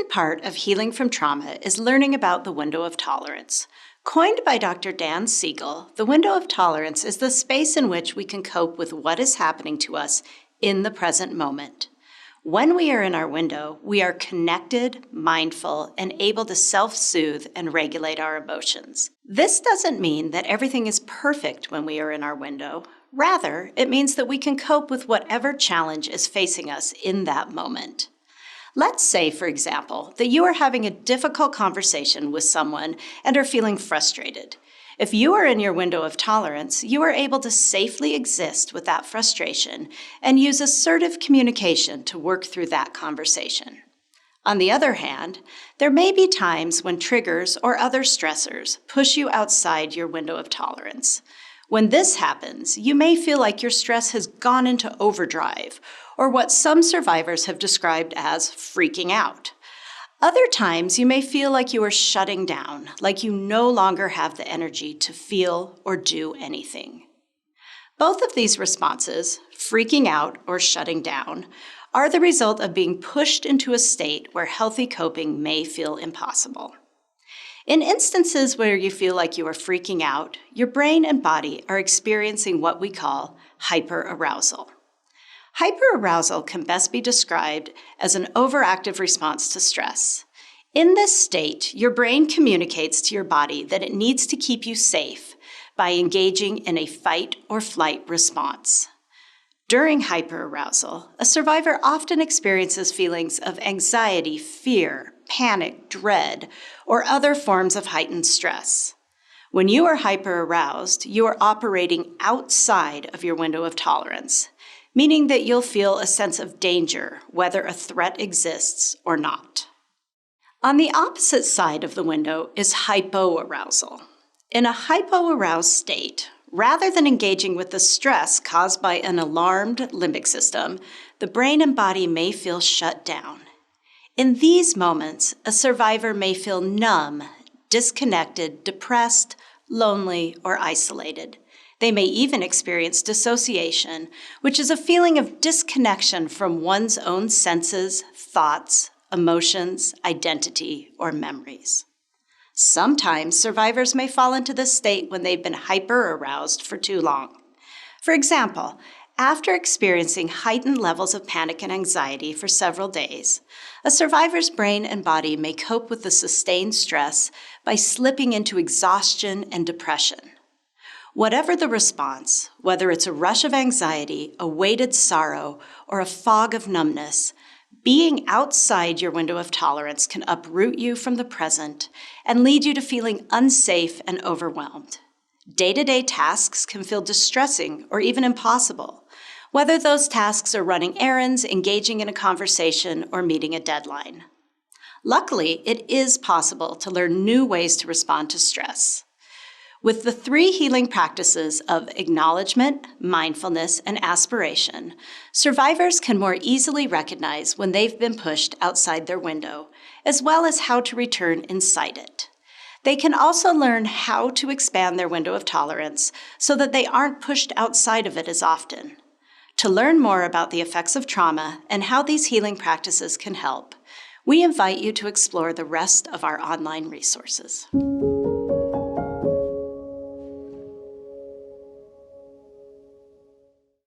big part of healing from trauma is learning about the window of tolerance. Coined by Dr. Dan Siegel, the window of tolerance is the space in which we can cope with what is happening to us in the present moment. When we are in our window, we are connected, mindful, and able to self-soothe and regulate our emotions. This doesn't mean that everything is perfect when we are in our window. Rather, it means that we can cope with whatever challenge is facing us in that moment. Let's say, for example, that you are having a difficult conversation with someone and are feeling frustrated. If you are in your window of tolerance, you are able to safely exist with that frustration and use assertive communication to work through that conversation. On the other hand, there may be times when triggers or other stressors push you outside your window of tolerance. When this happens, you may feel like your stress has gone into overdrive, or what some survivors have described as freaking out. Other times, you may feel like you are shutting down, like you no longer have the energy to feel or do anything. Both of these responses, freaking out or shutting down, are the result of being pushed into a state where healthy coping may feel impossible. In instances where you feel like you are freaking out, your brain and body are experiencing what we call hyperarousal. Hyperarousal can best be described as an overactive response to stress. In this state, your brain communicates to your body that it needs to keep you safe by engaging in a fight or flight response. During hyperarousal, a survivor often experiences feelings of anxiety, fear, panic, dread, or other forms of heightened stress. When you are hyperaroused, you are operating outside of your window of tolerance, meaning that you'll feel a sense of danger, whether a threat exists or not. On the opposite side of the window is hypoarousal. In a hypoaroused state, rather than engaging with the stress caused by an alarmed limbic system, the brain and body may feel shut down. In these moments, a survivor may feel numb, disconnected, depressed, lonely, or isolated. They may even experience dissociation, which is a feeling of disconnection from one's own senses, thoughts, emotions, identity, or memories. Sometimes survivors may fall into this state when they've been hyperaroused for too long. For example, after experiencing heightened levels of panic and anxiety for several days, a survivor's brain and body may cope with the sustained stress by slipping into exhaustion and depression. Whatever the response, whether it's a rush of anxiety, a weighted sorrow, or a fog of numbness, being outside your window of tolerance can uproot you from the present and lead you to feeling unsafe and overwhelmed. Day-to-day tasks can feel distressing or even impossible, whether those tasks are running errands, engaging in a conversation, or meeting a deadline. Luckily, it is possible to learn new ways to respond to stress. With the 3 healing practices of acknowledgement, mindfulness, and aspiration, survivors can more easily recognize when they've been pushed outside their window, as well as how to return inside it. They can also learn how to expand their window of tolerance so that they aren't pushed outside of it as often. To learn more about the effects of trauma and how these healing practices can help, we invite you to explore the rest of our online resources.